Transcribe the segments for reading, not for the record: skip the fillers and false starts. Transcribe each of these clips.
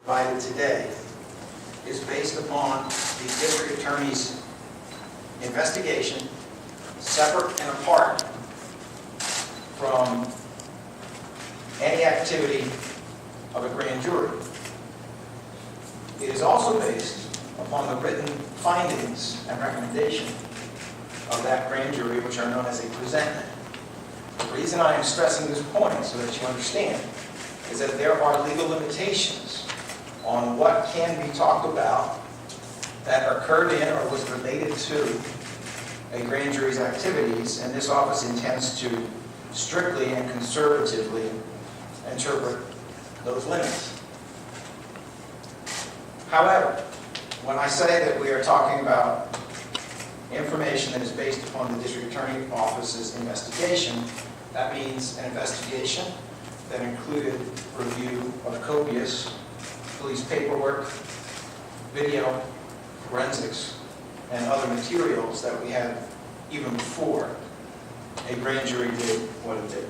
provided today is based upon the district attorney's investigation, separate and apart from any activity of a grand jury. It is also based upon the written findings and recommendation of that grand jury, which are known as a presentment. The reason I am stressing this point, so that you understand, is that there are legal limitations on what can be talked about that occurred in or was related to a grand jury's activities, and this office intends to strictly and conservatively interpret those limits. However, when I say that we are talking about information that is based upon the District Attorney Office's investigation, that means an investigation that included review of copious police paperwork, video, forensics, and other materials that we had even before a grand jury did what it did.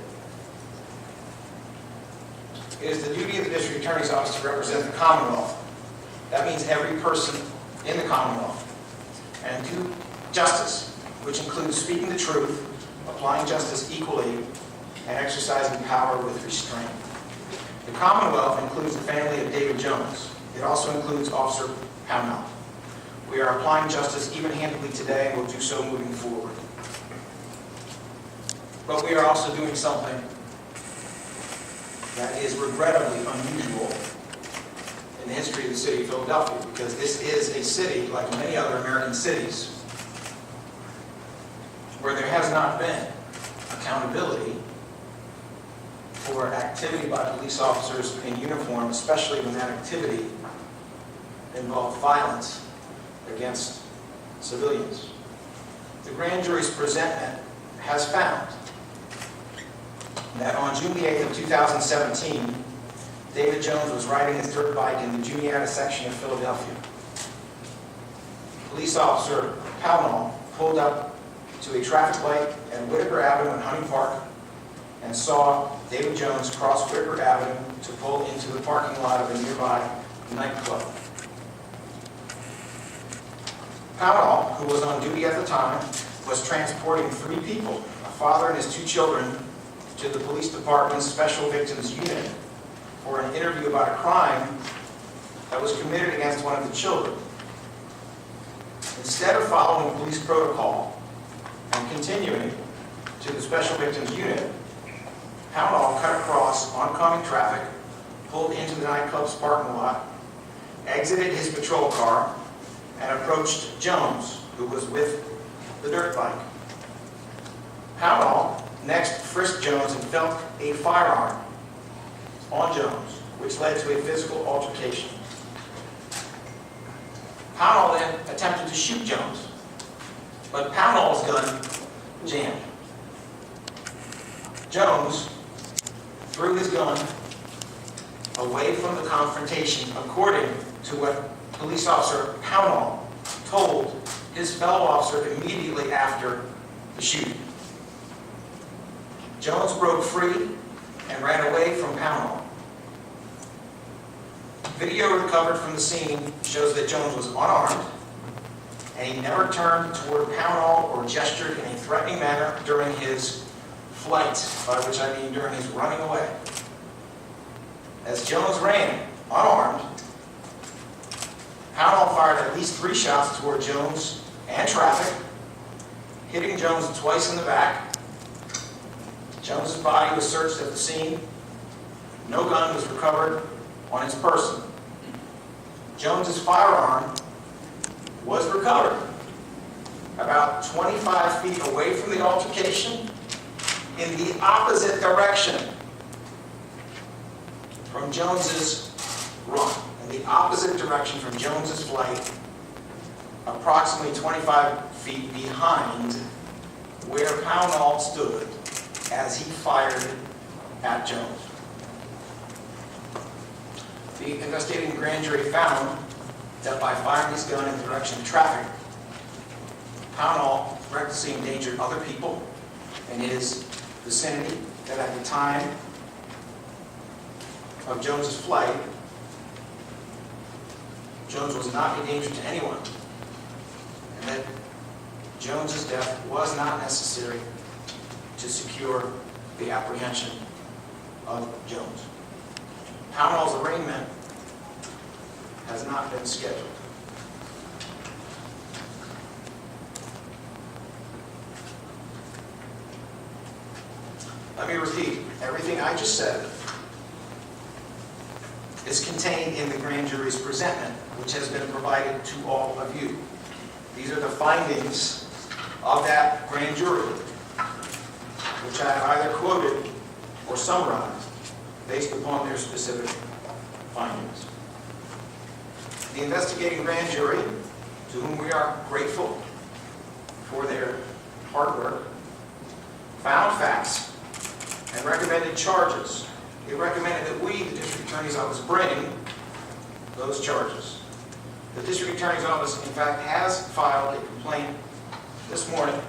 It is the duty of the District Attorney's Office to represent the Commonwealth. That means every person in the Commonwealth, and do justice, which includes speaking the truth, applying justice equally, and exercising power with restraint. The Commonwealth includes the family of David Jones. It also includes Officer Pownall. We are applying justice even-handedly today, and will do so moving forward. But we are also doing something that is regrettably unusual in the history of the city of Philadelphia, because this is a city, like many other American cities, where there has not been accountability for activity by police officers in uniform, especially when that activity involved violence against civilians. The grand jury's presentment has found that on June the 8th of 2017, David Jones was riding his dirt bike in the Juniata section of Philadelphia. Police officer Pownall pulled up to a traffic light at Whitaker Avenue in Hunting Park and saw David Jones cross Whitaker Avenue to pull into the parking lot of a nearby nightclub. Pownall, who was on duty at the time, was transporting 3 people, a father and his 2 children, to the police department's Special Victims Unit for an interview about a crime that was committed against one of the children. Instead of following police protocol and continuing to the Special Victims Unit, Pownall cut across oncoming traffic, pulled into the nightclub's parking lot, exited his patrol car, and approached Jones, who was with the dirt bike. Pownall next frisked Jones and felt a firearm on Jones, which led to a physical altercation. Pownall then attempted to shoot Jones, but Pownall's gun jammed. Jones threw his gun away from the confrontation, according to what police officer Pownall told his fellow officer immediately after the shooting. Jones broke free and ran away from Pownall. Video recovered from the scene shows that Jones was unarmed, and he never turned toward Pownall or gestured in a threatening manner during his flight, by which I mean during his running away. As Jones ran, unarmed, Pownall fired at least 3 shots toward Jones and traffic, hitting Jones twice in the back. Jones's body was searched at the scene. No gun was recovered on his person. Jones's firearm was recovered about 25 feet away from the altercation in the opposite direction from Jones's run, in the opposite direction from Jones's flight, approximately 25 feet behind where Pownall stood as he fired at Jones. The investigating grand jury found that by firing his gun in the direction of traffic, Pownall recklessly endangered other people in his vicinity that at the time of Jones's flight Jones was not a danger to anyone, and that Jones's death was not necessary to secure the apprehension of Jones. Pownall's arraignment has not been scheduled. Let me repeat, everything I just said is contained in the grand jury's presentment, which has been provided to all of you. These are the findings of that grand jury, which I have either quoted or summarized based upon their specific findings. The investigating grand jury, to whom we are grateful for their hard work, found facts and recommended charges. They recommended that we, the District Attorney's Office, bring those charges. The District Attorney's Office, in fact, has filed a complaint this morning,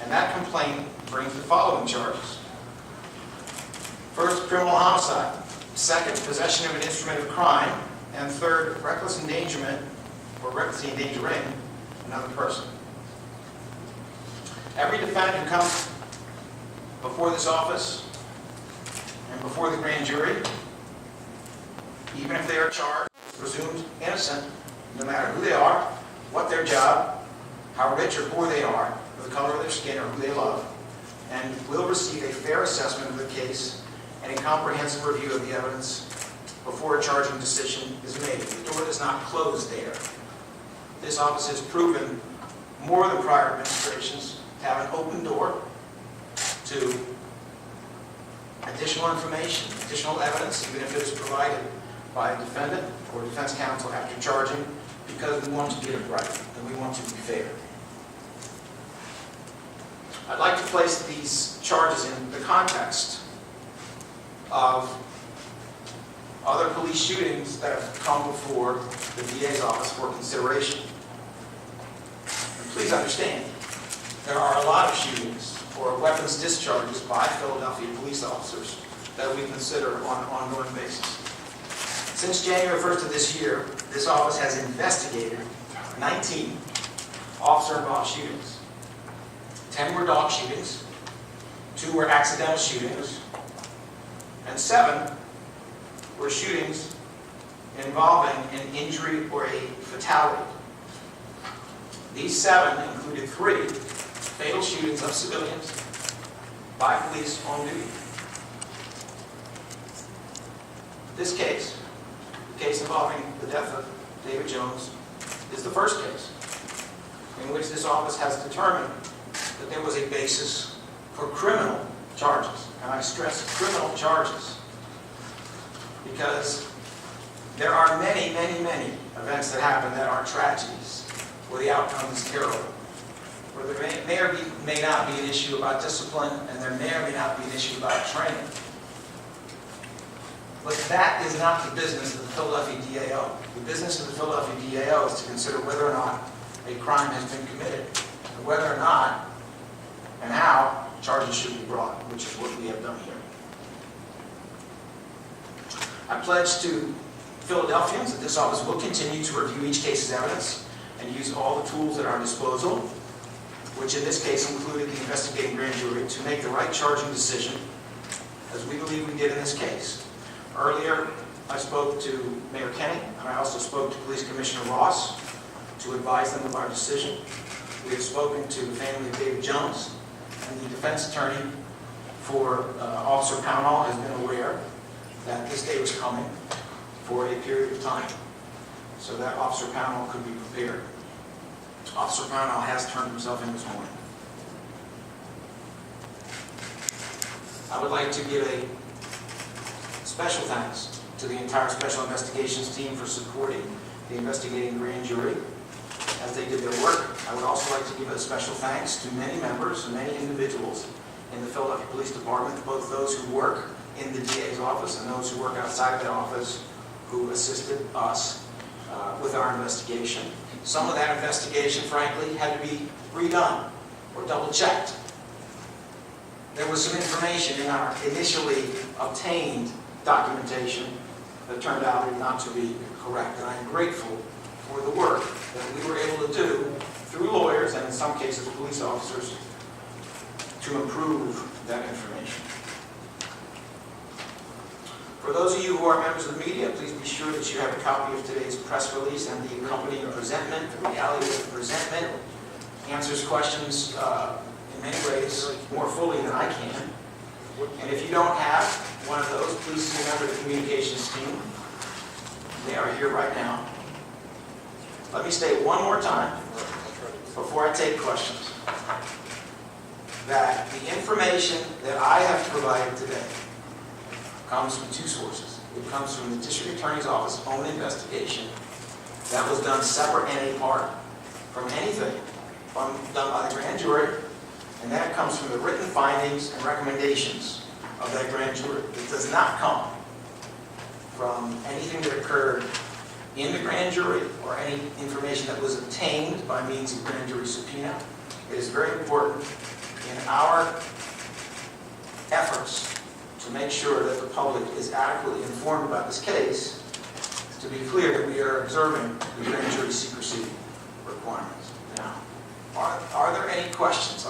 and that complaint brings the following charges. First, criminal homicide. Second, possession of an instrument of crime. And third, reckless endangerment or recklessly endangering another person. Every defendant who comes before this office and before the grand jury, even if they are charged, presumed innocent, no matter who they are, what their job, how rich or poor they are, or the color of their skin, or who they love, and will receive a fair assessment of the case and a comprehensive review of the evidence before a charging decision is made. The door does not close there. This office has proven more than prior administrations to have an open door to additional information, additional evidence, even if it is provided by a defendant or defense counsel after charging, because we want to get it right and we want to be fair. I'd like to place these charges in the context of other police shootings that have come before the DA's office for consideration. And please understand, there are a lot of shootings or weapons discharges by Philadelphia police officers that we consider on an ongoing basis. Since January 1st of this year, this office has investigated 19 officer-involved shootings. 10 were dog shootings, 2 were accidental shootings, and 7 were shootings involving an injury or a fatality. These 7 included 3 fatal shootings of civilians by police on duty. This case, the case involving the death of David Jones, is the first case in which this office has determined that there was a basis for criminal charges. And I stress criminal charges, because there are many, many, many events that happen that are tragedies, where the outcome is terrible, where there may or may not be an issue about discipline, and there may or may not be an issue about training. But that is not the business of the Philadelphia DAO. The business of the Philadelphia DAO is to consider whether or not a crime has been committed, and whether or not and how charges should be brought, which is what we have done here. I pledge to Philadelphians that this office will continue to review each case's evidence and use all the tools at our disposal, which in this case included the investigating grand jury, to make the right charging decision, as we believe we did in this case. Earlier, I spoke to Mayor Kenny, and I also spoke to Police Commissioner Ross to advise them of our decision. We have spoken to the family of David Jones, and the defense attorney for Officer Pownall has been aware that this day was coming for a period of time, so that Officer Pownall could be prepared. Officer Pownall has turned himself in this morning. I would like to give a special thanks to the entire Special Investigations team for supporting the investigating grand jury as they did their work. I would also like to give a special thanks to many members and many individuals in the Philadelphia Police Department, both those who work in the DA's office and those who work outside that office, who assisted us with our investigation. Some of that investigation, frankly, had to be redone or double-checked. There was some information in our initially obtained documentation that turned out not to be correct. And I'm grateful for the work that we were able to do through lawyers and in some cases police officers to improve that information. For those of you who are members of the media, please be sure that you have a copy of today's press release and the accompanying presentment. The reality of the presentment answers questions in many ways more fully than I can. And if you don't have one of those, please see a member of the communications team. They are here right now. Let me state one more time before I take questions that the information that I have provided today comes from two sources. It comes from the District Attorney's Office own investigation that was done separate and apart from anything done by the grand jury, and that comes from the written findings and recommendations of that grand jury. It does not come from anything that occurred in the grand jury or any information that was obtained by means of grand jury subpoena. It is very important in our efforts to make sure that the public is adequately informed about this case, to be clear that we are observing the grand jury secrecy requirements. Now, are there any questions?